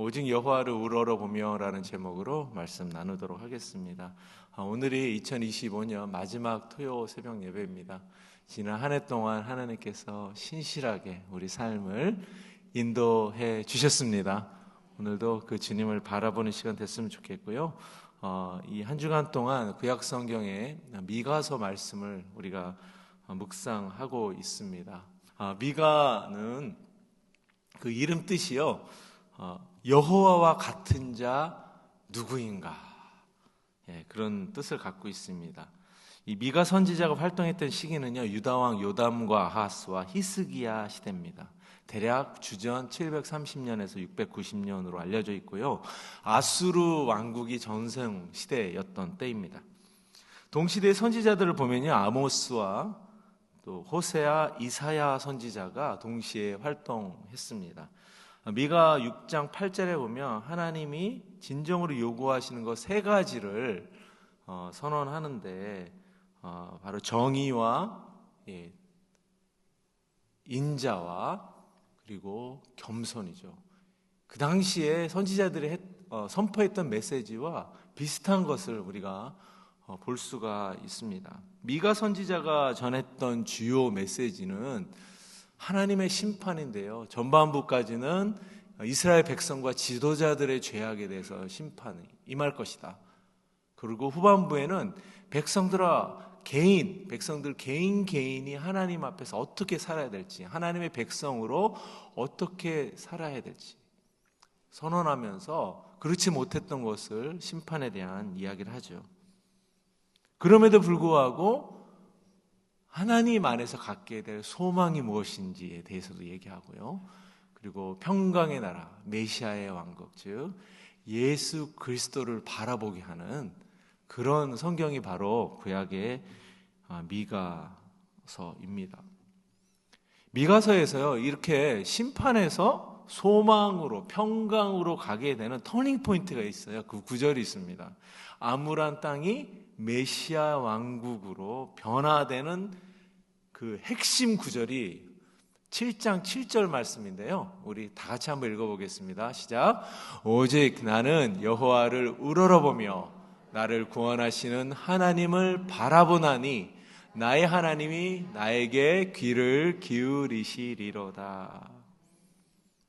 오직 여호와를 우러러보며 라는 제목으로 말씀 나누도록 하겠습니다. 오늘이 2025년 마지막 토요 새벽 예배입니다. 지난 한 해 동안 하나님께서 신실하게 우리 삶을 인도해 주셨습니다. 오늘도 그 주님을 바라보는 시간 됐으면 좋겠고요. 이 한 주간 동안 구약 성경의 미가서 말씀을 우리가 묵상하고 있습니다. 미가는 그 이름 뜻이요, 여호와와 같은 자 누구인가, 그런 뜻을 갖고 있습니다. 이 미가 선지자가 활동했던 시기는요, 유다왕 요담과 아하스와 히스기야 시대입니다. 대략 주전 730년에서 690년으로 알려져 있고요, 아수르 왕국이 전성 시대였던 때입니다. 동시대의 선지자들을 보면요, 아모스와 또 호세아, 이사야 선지자가 동시에 활동했습니다. 미가 6장 8절에 보면 하나님이 진정으로 요구하시는 것 세 가지를 선언하는데, 바로 정의와 인자와 그리고 겸손이죠. 그 당시에 선지자들이 선포했던 메시지와 비슷한 것을 우리가 볼 수가 있습니다. 미가 선지자가 전했던 주요 메시지는 하나님의 심판인데요, 전반부까지는 이스라엘 백성과 지도자들의 죄악에 대해서 심판이 임할 것이다. 그리고 후반부에는 백성들 개인이 하나님 앞에서 어떻게 살아야 될지, 하나님의 백성으로 어떻게 살아야 될지 선언하면서 그렇지 못했던 것을 심판에 대한 이야기를 하죠. 그럼에도 불구하고 하나님 안에서 갖게 될 소망이 무엇인지에 대해서도 얘기하고요. 그리고 평강의 나라, 메시아의 왕국, 즉 예수 그리스도를 바라보게 하는 그런 성경이 바로 구약의 미가서입니다. 미가서에서요, 이렇게 심판에서 소망으로, 평강으로 가게 되는 터닝 포인트가 있어요. 그 구절이 있습니다. 아무란 땅이 메시아 왕국으로 변화되는 그 핵심 구절이 7장 7절 말씀인데요, 우리 다 같이 한번 읽어보겠습니다. 시작. 오직 나는 여호와를 우러러보며 나를 구원하시는 하나님을 바라보나니 나의 하나님이 나에게 귀를 기울이시리로다.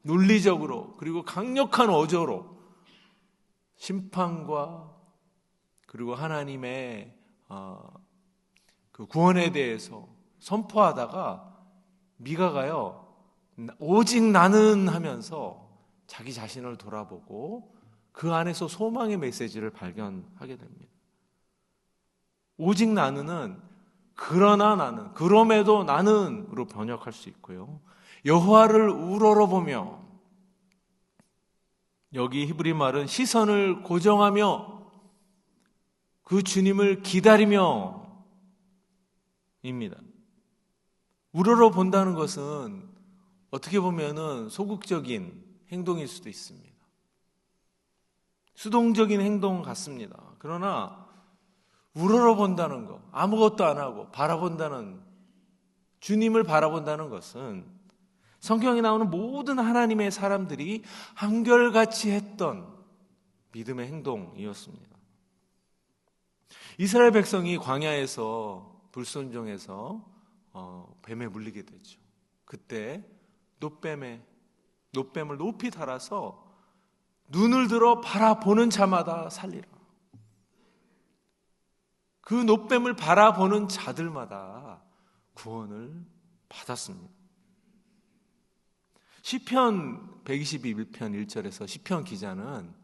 논리적으로 그리고 강력한 어조로 심판과 그리고 하나님의 그 구원에 대해서 선포하다가 미가가요, 오직 나는 하면서 자기 자신을 돌아보고 그 안에서 소망의 메시지를 발견하게 됩니다. 오직 나는은 그러나 나는, 그럼에도 나는으로 번역할 수 있고요, 여호와를 우러러보며, 여기 히브리 말은 시선을 고정하며 그 주님을 기다리며 입니다. 우러러본다는 것은 어떻게 보면은 소극적인 행동일 수도 있습니다. 수동적인 행동 같습니다. 그러나 우러러본다는 것, 아무것도 안 하고 바라본다는, 주님을 바라본다는 것은 성경에 나오는 모든 하나님의 사람들이 한결같이 했던 믿음의 행동이었습니다. 이스라엘 백성이 광야에서 불순종해서 뱀에 물리게 되죠. 그때 노뱀을 높이 달아서 눈을 들어 바라보는 자마다 살리라. 그 노뱀을 바라보는 자들마다 구원을 받았습니다. 시편 121편 1절에서 시편 기자는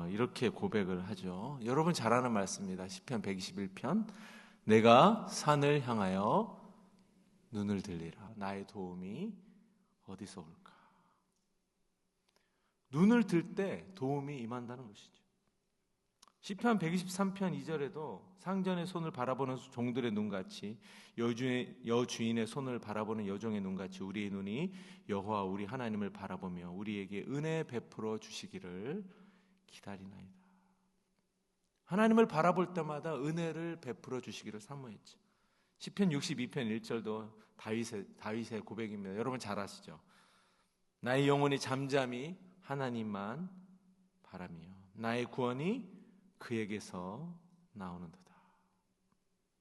이렇게 고백을 하죠. 여러분 잘 아는 말씀입니다. 시편 121편, 내가 산을 향하여 눈을 들리라. 나의 도움이 어디서 올까? 눈을 들 때 도움이 임한다는 것이죠. 시편 123편 2절에도 상전의 손을 바라보는 종들의 눈같이, 여주인의 손을 바라보는 여종의 눈같이 우리의 눈이 여호와 우리 하나님을 바라보며 우리에게 은혜 베풀어 주시기를 기다리나이다. 하나님을 바라볼 때마다 은혜를 베풀어 주시기를 사모했죠. 시편 62편 1절도 다윗의 고백입니다. 여러분 잘 아시죠? 나의 영혼이 잠잠히 하나님만 바라며 나의 구원이 그에게서 나오는도다.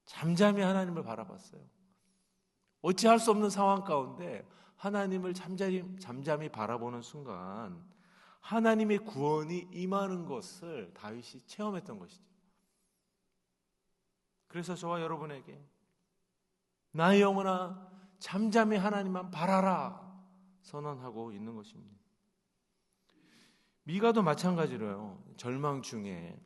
잠잠히 하나님을 바라봤어요. 어찌할 수 없는 상황 가운데 하나님을 잠잠히 바라보는 순간 하나님의 구원이 임하는 것을 다윗이 체험했던 것이죠. 그래서 저와 여러분에게 나의 영혼아 잠잠히 하나님만 바라라 선언하고 있는 것입니다. 미가도 마찬가지로요. 절망 중에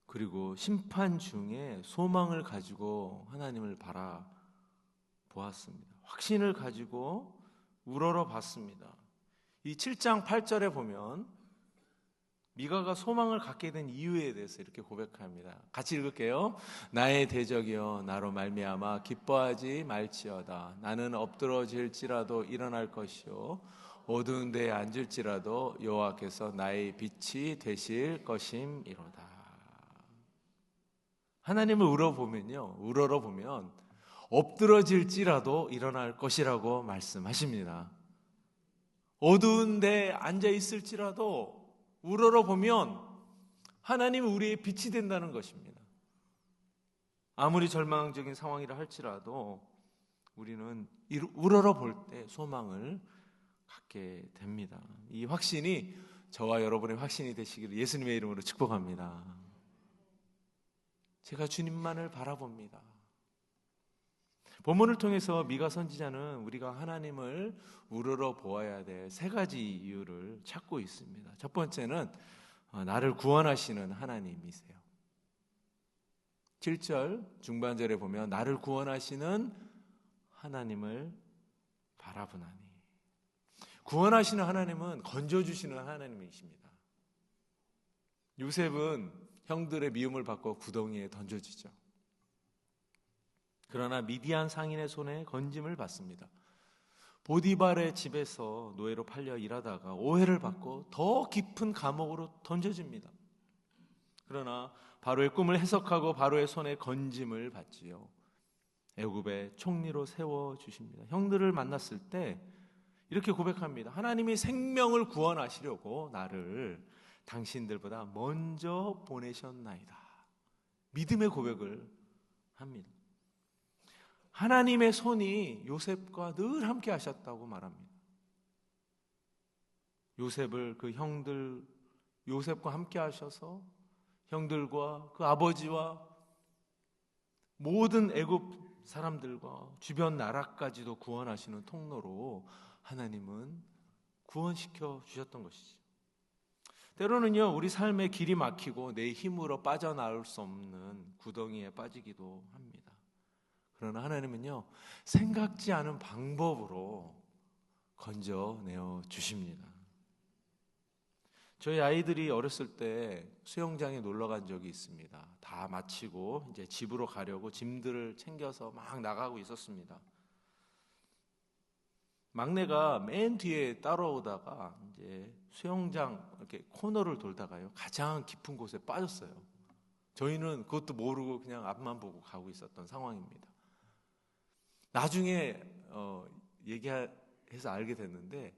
그리고 심판 중에 소망을 가지고 하나님을 바라보았습니다. 확신을 가지고 우러러 봤습니다. 이 7장 8절에 보면 미가가 소망을 갖게 된 이유에 대해서 이렇게 고백합니다. 같이 읽을게요. 나의 대적이여 나로 말미암아 기뻐하지 말지어다. 나는 엎드러질지라도 일어날 것이요 어두운 데에 앉을지라도 여호와께서 나의 빛이 되실 것임이로다. 하나님을 우러러 보면 엎드러질지라도 일어날 것이라고 말씀하십니다. 어두운 데에 앉아 있을지라도 우러러 보면 하나님은 우리의 빛이 된다는 것입니다. 아무리 절망적인 상황이라 할지라도 우리는 우러러 볼 때 소망을 갖게 됩니다. 이 확신이 저와 여러분의 확신이 되시기를 예수님의 이름으로 축복합니다. 제가 주님만을 바라봅니다. 본문을 통해서 미가 선지자는 우리가 하나님을 우러러 보아야 될 세 가지 이유를 찾고 있습니다. 첫 번째는 나를 구원하시는 하나님이세요. 7절 중반절에 보면 나를 구원하시는 하나님을 바라보나니. 구원하시는 하나님은 건져주시는 하나님이십니다. 요셉은 형들의 미움을 받고 구덩이에 던져지죠. 그러나 미디안 상인의 손에 건짐을 받습니다. 보디발의 집에서 노예로 팔려 일하다가 오해를 받고 더 깊은 감옥으로 던져집니다. 그러나 바로의 꿈을 해석하고 바로의 손에 건짐을 받지요. 애굽의 총리로 세워주십니다. 형들을 만났을 때 이렇게 고백합니다. 하나님이 생명을 구원하시려고 나를 당신들보다 먼저 보내셨나이다. 믿음의 고백을 합니다. 하나님의 손이 요셉과 늘 함께 하셨다고 말합니다. 요셉을 그 형들, 요셉과 함께 하셔서 형들과 그 아버지와 모든 애굽 사람들과 주변 나라까지도 구원하시는 통로로 하나님은 구원시켜 주셨던 것이죠. 때로는요, 우리 삶의 길이 막히고 내 힘으로 빠져나올 수 없는 구덩이에 빠지기도 합니다. 그러나 하나님은요, 생각지 않은 방법으로 건져내어 주십니다. 저희 아이들이 어렸을 때 수영장에 놀러 간 적이 있습니다. 다 마치고 이제 집으로 가려고 짐들을 챙겨서 막 나가고 있었습니다. 막내가 맨 뒤에 따라오다가 이제 수영장 이렇게 코너를 돌다가요, 가장 깊은 곳에 빠졌어요. 저희는 그것도 모르고 그냥 앞만 보고 가고 있었던 상황입니다. 나중에 얘기해서 알게 됐는데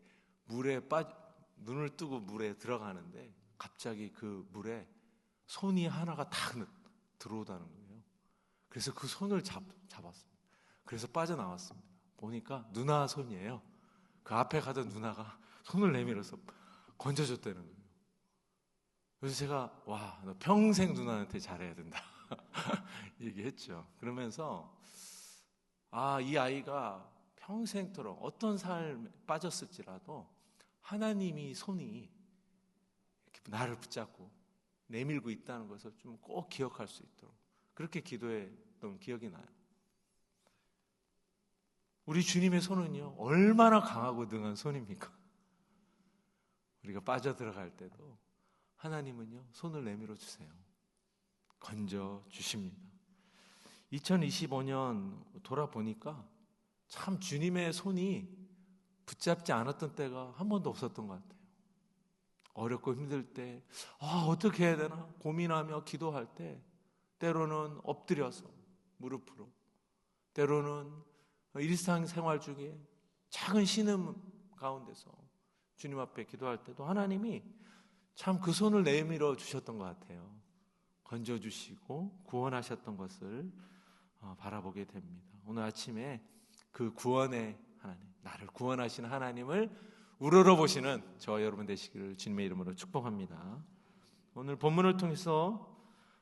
눈을 뜨고 물에 들어가는데 갑자기 그 물에 손이 하나가 탁 들어오다는 거예요. 그래서 그 손을 잡았습니다. 그래서 빠져나왔습니다. 보니까 누나 손이에요. 그 앞에 가던 누나가 손을 내밀어서 건져줬다는 거예요. 그래서 제가 와, 너 평생 누나한테 잘해야 된다 얘기했죠. 그러면서 이 아이가 평생토록 어떤 삶에 빠졌을지라도 하나님이 손이 이렇게 나를 붙잡고 내밀고 있다는 것을 좀 꼭 기억할 수 있도록 그렇게 기도했던 기억이 나요. 우리 주님의 손은요, 얼마나 강하고 능한 손입니까? 우리가 빠져들어갈 때도 하나님은요, 손을 내밀어 주세요. 건져 주십니다. 2025년 돌아보니까 참 주님의 손이 붙잡지 않았던 때가 한 번도 없었던 것 같아요. 어렵고 힘들 때 어떻게 해야 되나 고민하며 기도할 때 때로는 엎드려서 무릎으로, 때로는 일상생활 중에 작은 신음 가운데서 주님 앞에 기도할 때도 하나님이 참 그 손을 내밀어 주셨던 것 같아요. 건져주시고 구원하셨던 것을 바라보게 됩니다. 오늘 아침에 그 구원의 하나님, 나를 구원하시는 하나님을 우러러보시는 저와 여러분 되시기를 주님의 이름으로 축복합니다. 오늘 본문을 통해서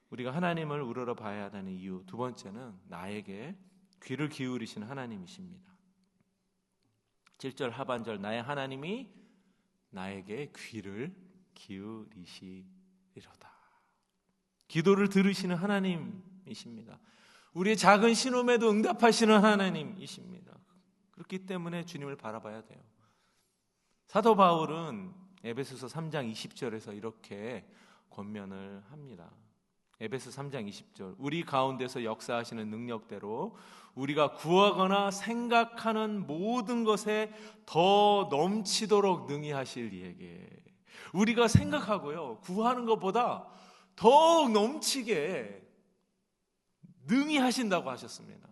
우리가 하나님을 우러러봐야 하는 이유, 두 번째는 나에게 귀를 기울이시는 하나님이십니다. 7절 하반절, 나의 하나님이 나에게 귀를 기울이시리로다. 기도를 들으시는 하나님이십니다. 우리의 작은 신음에도 응답하시는 하나님이십니다. 그렇기 때문에 주님을 바라봐야 돼요. 사도 바울은 에베소서 3장 20절에서 이렇게 권면을 합니다. 에베소 3장 20절, 우리 가운데서 역사하시는 능력대로 우리가 구하거나 생각하는 모든 것에 더 넘치도록 능히 하실 이에게. 우리가 생각하고요, 구하는 것보다 더욱 넘치게 능히 하신다고 하셨습니다.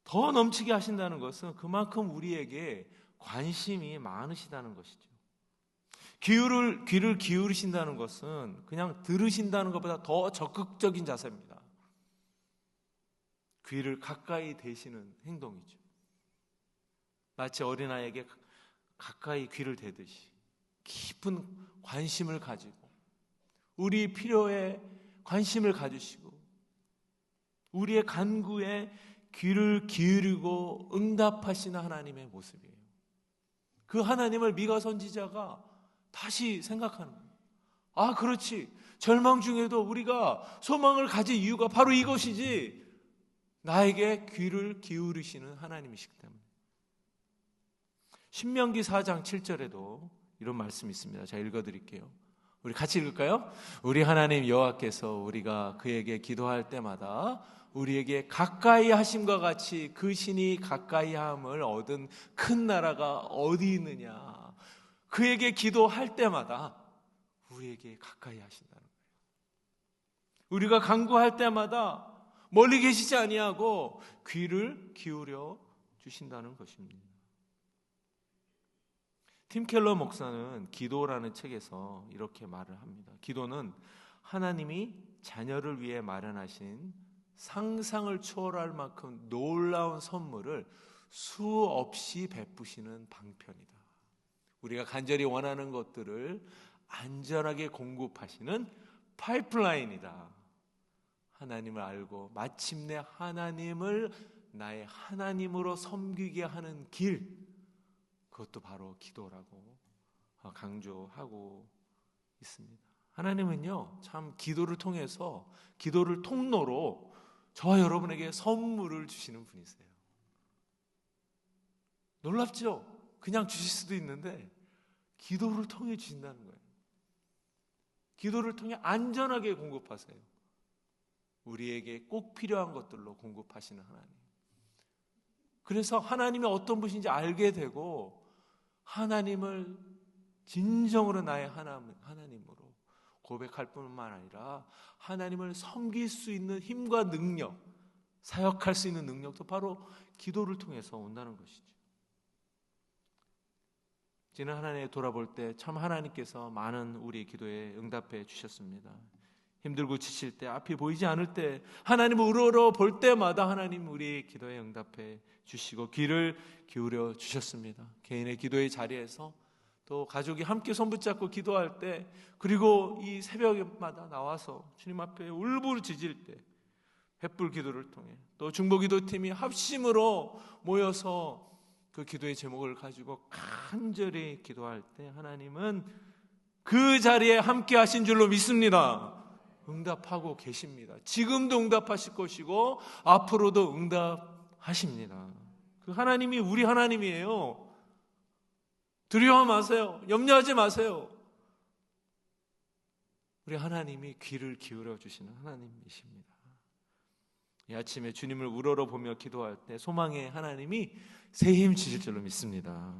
더 넘치게 하신다는 것은 그만큼 우리에게 관심이 많으시다는 것이죠. 귀를 기울이신다는 것은 그냥 들으신다는 것보다 더 적극적인 자세입니다. 귀를 가까이 대시는 행동이죠. 마치 어린아이에게 가까이 귀를 대듯이 깊은 관심을 가지고 우리 필요에 관심을 가지시고 우리의 간구에 귀를 기울이고 응답하시는 하나님의 모습이에요. 그 하나님을 미가 선지자가 다시 생각하는 거예요. 아, 그렇지. 절망 중에도 우리가 소망을 가질 이유가 바로 이것이지. 나에게 귀를 기울이시는 하나님이시기 때문에. 신명기 4장 7절에도 이런 말씀이 있습니다. 제가 읽어드릴게요. 우리 같이 읽을까요? 우리 하나님 여호와께서 우리가 그에게 기도할 때마다 우리에게 가까이 하심과 같이 그 신이 가까이 함을 얻은 큰 나라가 어디 있느냐. 그에게 기도할 때마다 우리에게 가까이 하신다는 거예요. 우리가 간구할 때마다 멀리 계시지 아니하고 귀를 기울여 주신다는 것입니다. 팀 켈러 목사는 기도라는 책에서 이렇게 말을 합니다. 기도는 하나님이 자녀를 위해 마련하신 상상을 초월할 만큼 놀라운 선물을 수없이 베푸시는 방편이다. 우리가 간절히 원하는 것들을 안전하게 공급하시는 파이프라인이다. 하나님을 알고 마침내 하나님을 나의 하나님으로 섬기게 하는 길, 그것도 바로 기도라고 강조하고 있습니다. 하나님은요, 참 기도를 통해서, 기도를 통로로 저와 여러분에게 선물을 주시는 분이세요. 놀랍죠? 그냥 주실 수도 있는데 기도를 통해 주신다는 거예요. 기도를 통해 안전하게 공급하세요. 우리에게 꼭 필요한 것들로 공급하시는 하나님. 그래서 하나님이 어떤 분인지 알게 되고 하나님을 진정으로 나의 하나님으로 고백할 뿐만 아니라 하나님을 섬길 수 있는 힘과 능력, 사역할 수 있는 능력도 바로 기도를 통해서 온다는 것이죠. 지난 한 해 돌아볼 때 참 하나님께서 많은 우리의 기도에 응답해 주셨습니다. 힘들고 지칠 때, 앞이 보이지 않을 때, 하나님을 우러러 볼 때마다 하나님 우리의 기도에 응답해 주시고 귀를 기울여 주셨습니다. 개인의 기도의 자리에서 또 가족이 함께 손붙잡고 기도할 때, 그리고 이 새벽마다 나와서 주님 앞에 울부짖을 때 횃불 기도를 통해 또 중보기도팀이 합심으로 모여서 그 기도의 제목을 가지고 간절히 기도할 때 하나님은 그 자리에 함께 하신 줄로 믿습니다. 응답하고 계십니다. 지금도 응답하실 것이고 앞으로도 응답하십니다. 그 하나님이 우리 하나님이에요. 두려워 마세요. 염려하지 마세요. 우리 하나님이 귀를 기울여 주시는 하나님이십니다. 이 아침에 주님을 우러러 보며 기도할 때 소망의 하나님이 새 힘 주실 줄로 믿습니다.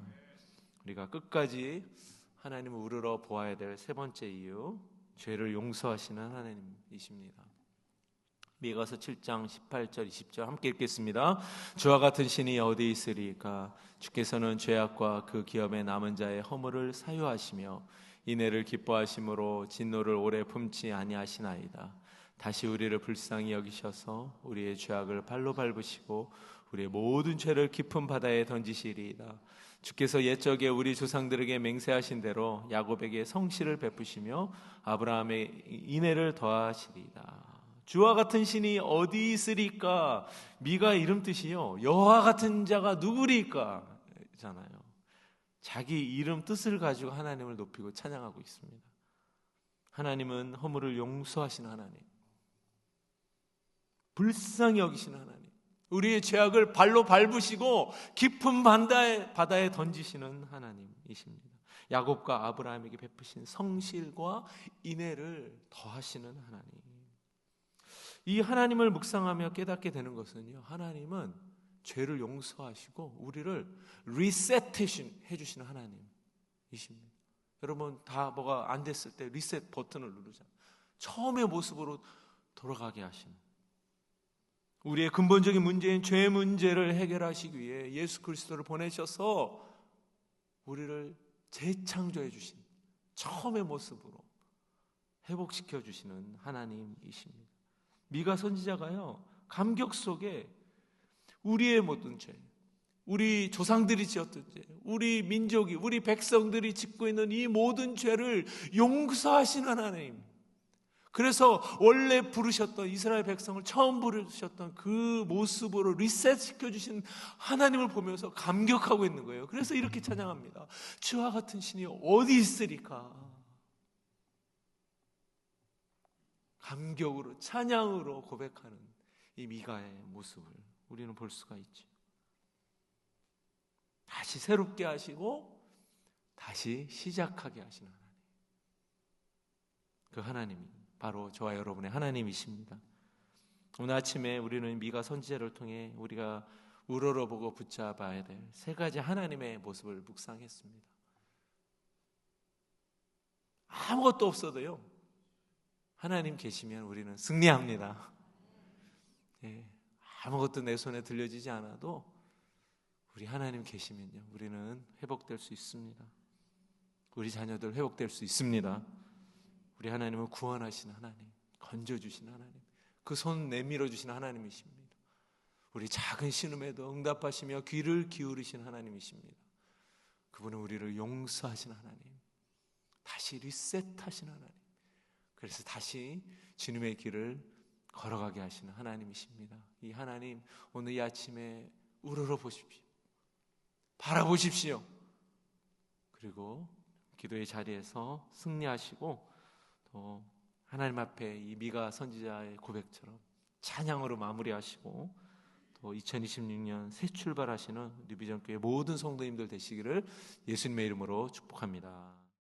우리가 끝까지 하나님을 우러러 보아야 될 세 번째 이유, 죄를 용서하시는 하나님이십니다. 미가서 7장 18절 20절 함께 읽겠습니다. 주와 같은 신이 어디 있으리까? 주께서는 죄악과 그 기업에 남은 자의 허물을 사유하시며 인애를 기뻐하심으로 진노를 오래 품지 아니하시나이다. 다시 우리를 불쌍히 여기셔서 우리의 죄악을 발로 밟으시고 우리의 모든 죄를 깊은 바다에 던지시리이다. 주께서 옛적에 우리 조상들에게 맹세하신 대로 야곱에게 성실을 베푸시며 아브라함의 인애를 더하시리이다. 주와 같은 신이 어디 있으리까? 미가 이름 뜻이요, 여호와 같은 자가 누구리까? 잖아요. 자기 이름 뜻을 가지고 하나님을 높이고 찬양하고 있습니다. 하나님은 허물을 용서하시는 하나님, 불쌍히 여기시는 하나님, 우리의 죄악을 발로 밟으시고 깊은 바다에 던지시는 하나님이십니다. 야곱과 아브라함에게 베푸신 성실과 인애를 더하시는 하나님. 이 하나님을 묵상하며 깨닫게 되는 것은요, 하나님은 죄를 용서하시고 우리를 리셋해 주시는 하나님이십니다. 여러분, 다 뭐가 안 됐을 때 리셋 버튼을 누르잖아요. 처음의 모습으로 돌아가게 하시는, 우리의 근본적인 문제인 죄 문제를 해결하시기 위해 예수 그리스도를 보내셔서 우리를 재창조해 주신, 처음의 모습으로 회복시켜 주시는 하나님이십니다. 미가 선지자가요, 감격 속에 우리의 모든 죄, 우리 조상들이 지었던 죄, 우리 민족이, 우리 백성들이 짓고 있는 이 모든 죄를 용서하시는 하나님, 그래서 원래 부르셨던 이스라엘 백성을 처음 부르셨던 그 모습으로 리셋시켜 주신 하나님을 보면서 감격하고 있는 거예요. 그래서 이렇게 찬양합니다. 주와 같은 신이 어디 있으리까? 감격으로, 찬양으로 고백하는 이 미가의 모습을 우리는 볼 수가 있죠. 다시 새롭게 하시고 다시 시작하게 하시는 하나님, 그 하나님이 바로 저와 여러분의 하나님이십니다. 오늘 아침에 우리는 미가 선지자를 통해 우리가 우러러보고 붙잡아야 될 세 가지 하나님의 모습을 묵상했습니다. 아무것도 없어도요, 하나님 계시면 우리는 승리합니다. 아무것도 내 손에 들려지지 않아도 우리 하나님 계시면요, 우리는 회복될 수 있습니다. 우리 자녀들 회복될 수 있습니다. 우리 하나님은 구원하시는 하나님, 건져주시는 하나님, 그 손 내밀어 주시는 하나님이십니다. 우리 작은 신음에도 응답하시며 귀를 기울이신 하나님이십니다. 그분은 우리를 용서하시는 하나님, 다시 리셋하시는 하나님, 그래서 다시 주님의 길을 걸어가게 하시는 하나님이십니다. 이 하나님, 오늘 이 아침에 우러러 보십시오. 바라보십시오. 그리고 기도의 자리에서 승리하시고 또 하나님 앞에 이 미가 선지자의 고백처럼 찬양으로 마무리하시고 또 2026년 새 출발하시는 뉴비전교회 모든 성도님들 되시기를 예수님의 이름으로 축복합니다.